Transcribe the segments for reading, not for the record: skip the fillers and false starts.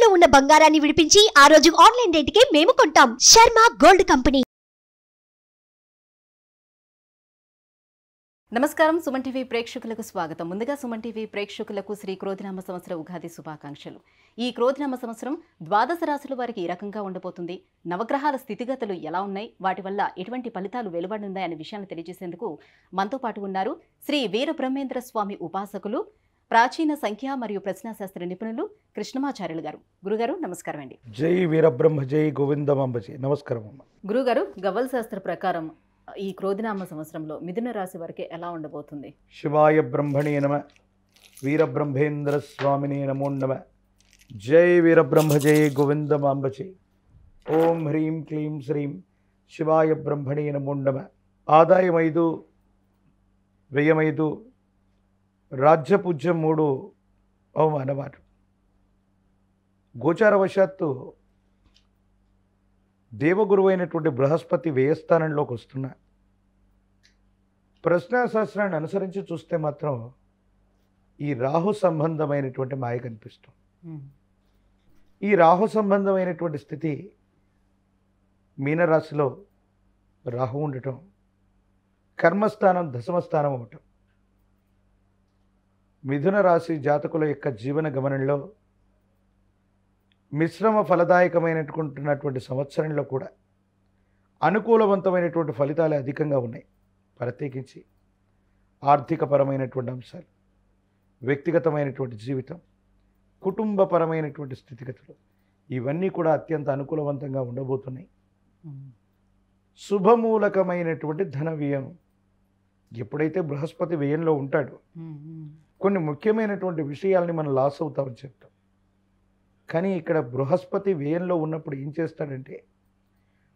తాకట్టులో ఉన్న బంగారాన్ని విడిపించి ఆ రోజు ఆన్లైన్ రేటుకే మేము కొంటాం. Sharma gold company. నమస్కారం. సుమన్ టీవీ ప్రేక్షకులకు స్వాగతం. ముందుగా సుమన్ టీవీ ప్రేక్షకులకు శ్రీ క్రోధినామ సంవత్సర ఉగాది శుభాకాంక్షలు. ఈ క్రోధినామ సంవత్సరం ద్వాదశ రాశుల వారికి ఏ రకంగా ఉండబోతుంది, నవగ్రహాల స్థితిగతులు ఎలా ఉన్నాయి, వాటి వల్ల ఎటువంటి ఫలితాలు వెలువడున్నాయి అనే విషయాన్ని తెలియజేసేందుకు మనతో పాటు ఉన్నారు శ్రీ వీర బ్రహ్మేంద్ర స్వామి ఉపాసకులు, ప్రాచీన సంఖ్య మరియు ప్రశ్నాశాస్త్ర నిపుణులు కృష్ణమాచార్యులు గారు. గురుగారు నమస్కారం అండి. జై వీరబ్రహ్మ జై గోవిందమాంబ జై. నమస్కారం అమ్మ. గురుగారు, గవ్వల శాస్త్ర ప్రకారం ఈ క్రోధినామ సంవత్సరంలో మిథున రాశి వారికి ఎలా ఉండబోతుంది? శివాయ బ్రహ్మణే నమ, వీరబ్రహ్మేంద్ర స్వామినే నమో నమ. జై వీరబ్రహ్మ జై గోవిందమాంబ జై. ఓం హ్రీం క్లీం శ్రీం శివాయ బ్రహ్మణే నమో నమ. ఆదాయం 5, వ్యయం 5, రాజ్యపూజ్యం 3, అవమానవారు. గోచారవశాత్తు దేవగురువు అయినటువంటి బృహస్పతి వ్యయస్థానంలోకి వస్తున్నా ప్రశ్నాశాస్త్రాన్ని అనుసరించి చూస్తే మాత్రం ఈ రాహు సంబంధమైనటువంటి మాయ కనిపిస్తుంది. ఈ రాహు సంబంధమైనటువంటి స్థితి మీనరాశిలో రాహు ఉండటం, కర్మస్థానం దశమస్థానం అవటం, మిథున రాశి జాతకుల యొక్క జీవన గమనంలో మిశ్రమ ఫలదాయకమైనటువంటి సంవత్సరంలో కూడా అనుకూలవంతమైనటువంటి ఫలితాలు అధికంగా ఉన్నాయి. ప్రత్యేకించి ఆర్థికపరమైనటువంటి అంశాలు, వ్యక్తిగతమైనటువంటి జీవితం, కుటుంబపరమైనటువంటి స్థితిగతులు ఇవన్నీ కూడా అత్యంత అనుకూలవంతంగా ఉండబోతున్నాయి. శుభమూలకమైనటువంటి ధన వ్యయం. ఎప్పుడైతే బృహస్పతి వ్యయంలో ఉంటాడో కొన్ని ముఖ్యమైనటువంటి విషయాల్ని మనం లాస్ అవుతామని చెప్తాం. కానీ ఇక్కడ బృహస్పతి వ్యయంలో ఉన్నప్పుడు ఏం చేస్తాడంటే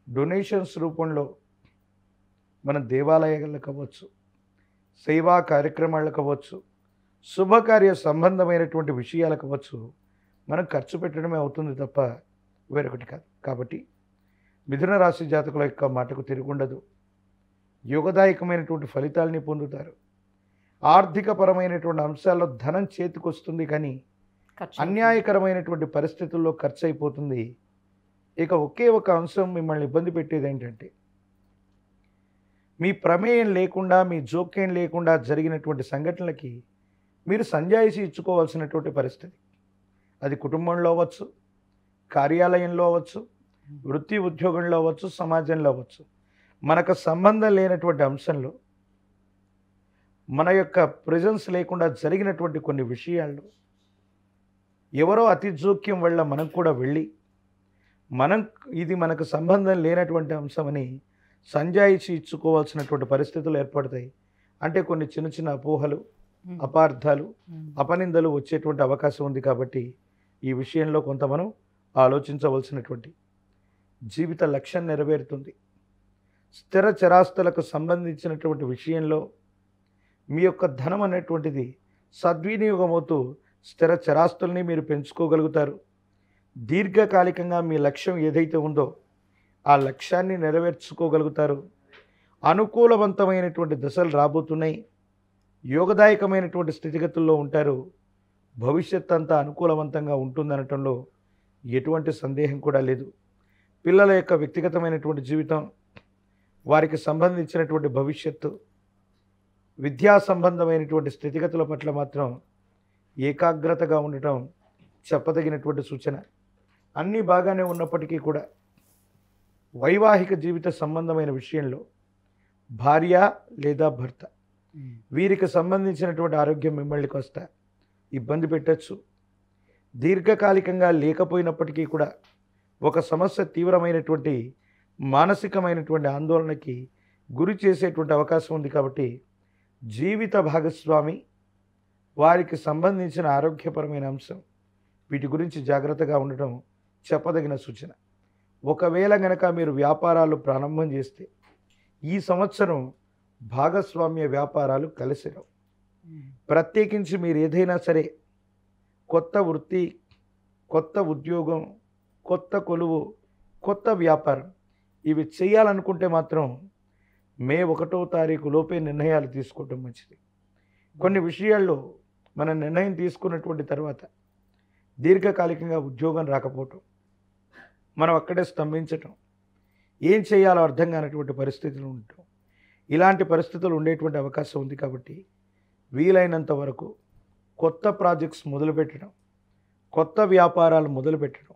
డొనేషన్స్ రూపంలో మన దేవాలయాలకు అవ్వచ్చు, సేవా కార్యక్రమాలకు అవ్వచ్చు, శుభకార్య సంబంధమైనటువంటి విషయాలకు అవ్వచ్చు, మనం ఖర్చు పెట్టడమే అవుతుంది తప్ప వేరొకటి కాదు. కాబట్టి మిథున రాశి జాతకుల యొక్క మాటకు తిరుగుండదు. యోగదాయకమైనటువంటి ఫలితాలని పొందుతారు. ఆర్థికపరమైనటువంటి అంశాల్లో ధనం చేతికొస్తుంది, కానీ అన్యాయకరమైనటువంటి పరిస్థితుల్లో ఖర్చు అయిపోతుంది. ఇక ఒకే ఒక అంశం మిమ్మల్ని ఇబ్బంది పెట్టేది ఏంటంటే మీ ప్రమేయం లేకుండా, మీ జోక్యం లేకుండా జరిగినటువంటి సంఘటనలకి మీరు సంజాయిషి ఇచ్చుకోవాల్సినటువంటి పరిస్థితి. అది కుటుంబంలో అవ్వచ్చు, కార్యాలయంలో అవ్వచ్చు, వృత్తి ఉద్యోగంలో అవ్వచ్చు, సమాజంలో అవ్వచ్చు. మనకు సంబంధం లేనటువంటి అంశంలో మన యొక్క ప్రెజెన్స్ లేకుండా జరిగినటువంటి కొన్ని విషయాల్లో ఎవరో అతి జోక్యం వల్ల మనం కూడా వెళ్ళి ఇది మనకు సంబంధం లేనటువంటి అంశమని సంజాయిషి ఇచ్చుకోవాల్సినటువంటి పరిస్థితులు ఏర్పడతాయి. అంటే కొన్ని చిన్న చిన్న అపోహలు, అపార్థాలు, అపనిందలు వచ్చేటువంటి అవకాశం ఉంది. కాబట్టి ఈ విషయంలో కొంత మనం ఆలోచించవలసినటువంటి జీవిత లక్ష్యం నెరవేరుతుంది. స్థిర చరాస్తులకు సంబంధించినటువంటి విషయంలో మీ యొక్క ధనం అనేటువంటిది సద్వినియోగమవుతూ స్థిర చరాస్తుల్ని మీరు పెంచుకోగలుగుతారు. దీర్ఘకాలికంగా మీ లక్ష్యం ఏదైతే ఉందో ఆ లక్ష్యాన్ని నెరవేర్చుకోగలుగుతారు. అనుకూలవంతమైనటువంటి దశలు రాబోతున్నాయి. యోగదాయకమైనటువంటి స్థితిగతుల్లో ఉంటారు. భవిష్యత్ అంతా అనుకూలవంతంగా ఉంటుందనటంలో ఎటువంటి సందేహం కూడా లేదు. పిల్లల యొక్క వ్యక్తిగతమైనటువంటి జీవితం, వారికి సంబంధించినటువంటి భవిష్యత్తు, విద్యా సంబంధమైనటువంటి స్థితిగతుల పట్ల మాత్రం ఏకాగ్రతగా ఉండటం చెప్పదగినటువంటి సూచన. అన్నీ బాగానే ఉన్నప్పటికీ కూడా వైవాహిక జీవిత సంబంధమైన విషయంలో భార్య లేదా భర్త వీరికి సంబంధించినటువంటి ఆరోగ్యం మిమ్మల్ని కాస్త ఇబ్బంది పెట్టచ్చు. దీర్ఘకాలికంగా లేకపోయినప్పటికీ కూడా ఒక సమస్య తీవ్రమైనటువంటి మానసికమైనటువంటి ఆందోళనకి గురి చేసేటువంటి అవకాశం ఉంది. కాబట్టి జీవిత భాగస్వామి, వారికి సంబంధించిన ఆరోగ్యపరమైన అంశం, వీటి గురించి జాగ్రత్తగా ఉండటం చెప్పదగిన సూచన. ఒకవేళ గనక మీరు వ్యాపారాలు ప్రారంభం చేస్తే ఈ సంవత్సరం భాగస్వామ్య వ్యాపారాలు కలిసిరావు. ప్రత్యేకించి మీరు ఏదైనా సరే కొత్త వృత్తి, కొత్త ఉద్యోగం, కొత్త కొలువు, కొత్త వ్యాపారం ఇవి చేయాలనుకుంటే మాత్రం మే 1వ తారీఖు లోపే నిర్ణయాలు తీసుకోవటం మంచిది. కొన్ని విషయాల్లో మనం నిర్ణయం తీసుకున్నటువంటి తర్వాత దీర్ఘకాలికంగా ఉద్యోగం రాకపోవటం, మనం అక్కడే స్తంభించటం, ఏం చేయాలో అర్థం కానటువంటి పరిస్థితులు ఉండటం, ఇలాంటి పరిస్థితులు ఉండేటువంటి అవకాశం ఉంది. కాబట్టి వీలైనంత వరకు కొత్త ప్రాజెక్ట్స్ మొదలుపెట్టడం, కొత్త వ్యాపారాలు మొదలుపెట్టడం,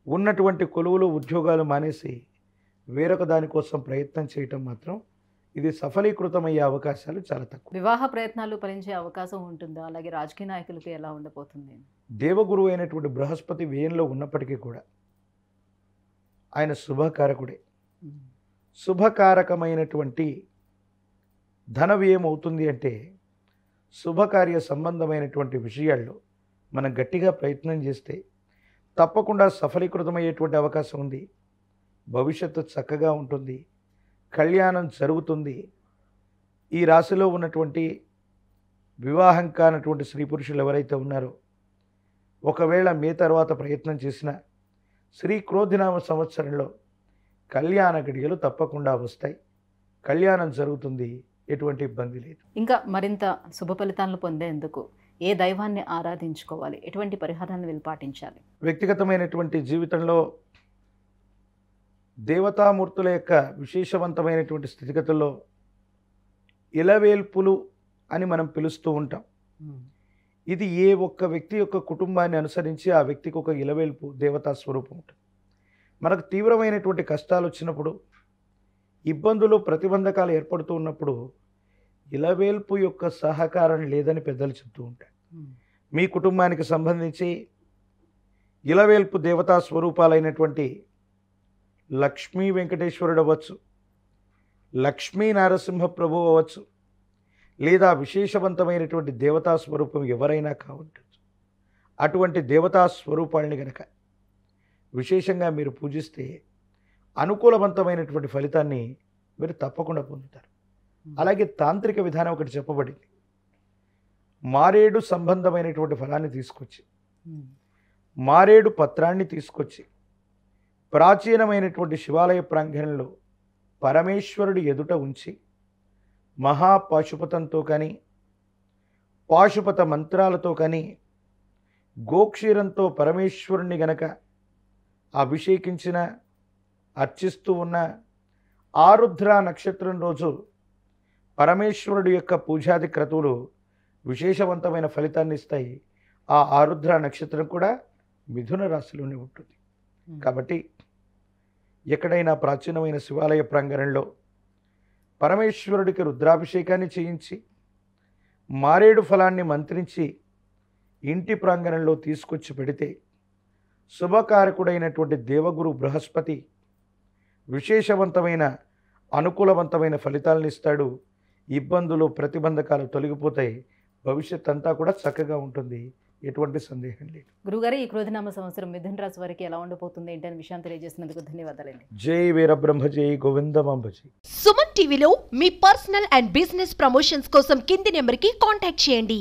ఉన్నటువంటి కొలువులు ఉద్యోగాలు మానేసి వేరొక దానికోసం ప్రయత్నం చేయటం మాత్రం ఇది సఫలీకృతమయ్యే అవకాశాలు చాలా తక్కువ. వివాహ ప్రయత్నాలు ఫలించే అవకాశం ఉంటుందా? అలాగే రాజకీయ నాయకులకి ఎలా ఉండబోతుంది? దేవగురువు అయినటువంటి బృహస్పతి వ్యయంలో ఉన్నప్పటికీ కూడా ఆయన శుభకారకుడే. శుభకారకమైనటువంటి ధన వ్యయం అవుతుంది అంటే శుభకార్య సంబంధమైనటువంటి విషయాల్లో మనం గట్టిగా ప్రయత్నం చేస్తే తప్పకుండా సఫలీకృతమయ్యేటువంటి అవకాశం ఉంది. భవిష్యత్తు చక్కగా ఉంటుంది, కళ్యాణం జరుగుతుంది. ఈ రాశిలో ఉన్నటువంటి వివాహం కానటువంటి స్త్రీ పురుషులు ఎవరైతే ఉన్నారో ఒకవేళ మే తర్వాత ప్రయత్నం చేసినా శ్రీ క్రోధినామ సంవత్సరంలో కళ్యాణ గడియలు తప్పకుండా వస్తాయి, కళ్యాణం జరుగుతుంది, ఎటువంటి ఇబ్బంది లేదు. ఇంకా మరింత శుభ ఫలితాలను పొందేందుకు ఏ దైవాన్ని ఆరాధించుకోవాలి? ఎటువంటి పరిహారాన్ని వీళ్ళు పాటించాలి? వ్యక్తిగతమైనటువంటి జీవితంలో దేవతామూర్తుల యొక్క విశేషవంతమైనటువంటి స్థితిగతుల్లో ఇలవేల్పులు అని మనం పిలుస్తూ ఉంటాం. ఇది ఏ ఒక్క వ్యక్తి యొక్క కుటుంబాన్ని అనుసరించి ఆ వ్యక్తికి ఒక ఇలవేల్పు దేవతా స్వరూపం ఉంటుంది. మనకు తీవ్రమైనటువంటి కష్టాలు వచ్చినప్పుడు, ఇబ్బందులు ప్రతిబంధకాలు ఏర్పడుతూ ఉన్నప్పుడు ఇలవేల్పు యొక్క సహకారం లేదని పెద్దలు చెప్తూ ఉంటారు. మీ కుటుంబానికి సంబంధించి ఇలవేల్పు దేవతా స్వరూపాలైనటువంటి లక్ష్మీ వెంకటేశ్వరుడు అవ్వచ్చు, లక్ష్మీ నరసింహ ప్రభు అవ్వచ్చు, లేదా విశేషవంతమైనటువంటి దేవతా స్వరూపం ఎవరైనా కావచ్చు. అటువంటి దేవతా స్వరూపాలని గనక విశేషంగా మీరు పూజిస్తే అనుకూలవంతమైనటువంటి ఫలితాన్ని మీరు తప్పకుండా పొందుతారు. అలాగే తాంత్రిక విధానం ఒకటి చెప్పబడింది. మారేడు సంబంధమైనటువంటి ఫలాన్ని తీసుకొచ్చి, మారేడు పత్రాన్ని తీసుకొచ్చి ప్రాచీనమైనటువంటి శివాలయ ప్రాంగణంలో పరమేశ్వరుడి ఎదుట ఉంచి మహాపాశుపతంతో కానీ, పాశుపత మంత్రాలతో కానీ, గోక్షీరంతో పరమేశ్వరుణ్ణి గనక అభిషేకించిన, అర్చిస్తూ ఉన్న ఆరుద్ర నక్షత్రం రోజు పరమేశ్వరుడి యొక్క పూజాది క్రతువులు విశేషవంతమైన ఫలితాన్ని ఇస్తాయి. ఆ ఆరుద్ర నక్షత్రం కూడా మిథున రాశిలోనే ఉంటుంది. కాబట్టి ఎక్కడైనా ప్రాచీనమైన శివాలయ ప్రాంగణంలో పరమేశ్వరుడికి రుద్రాభిషేకాన్ని చేయించి మారేడు ఫలాన్ని మంత్రించి ఇంటి ప్రాంగణంలో తీసుకొచ్చి పెడితే శుభకారకుడైనటువంటి దేవగురు బృహస్పతి విశేషవంతమైన అనుకూలవంతమైన ఫలితాలను ఇస్తాడు. ఇబ్బందులు ప్రతిబంధకాలు తొలగిపోతాయి, భవిష్యత్ అంతా కూడా చక్కగా ఉంటుంది, ఎటువంటి సందేహం లేదు. గురుగారు, ఈ క్రోధినామ సంవత్సరం మిథున రాశి వారికి ఎలా ఉండబోతుంది ఏంటనే విషయాన్ని తెలియజేసినందుకు ధన్యవాదాలండి. జై వీరబ్రహ్మ, జై గోవిందమాంబ జై. సుమన్ టీవీలో మీ పర్సనల్ అండ్ బిజినెస్ ప్రమోషన్స్ కోసం కింది నెంబర్కి కాంటాక్ట్ చేయండి.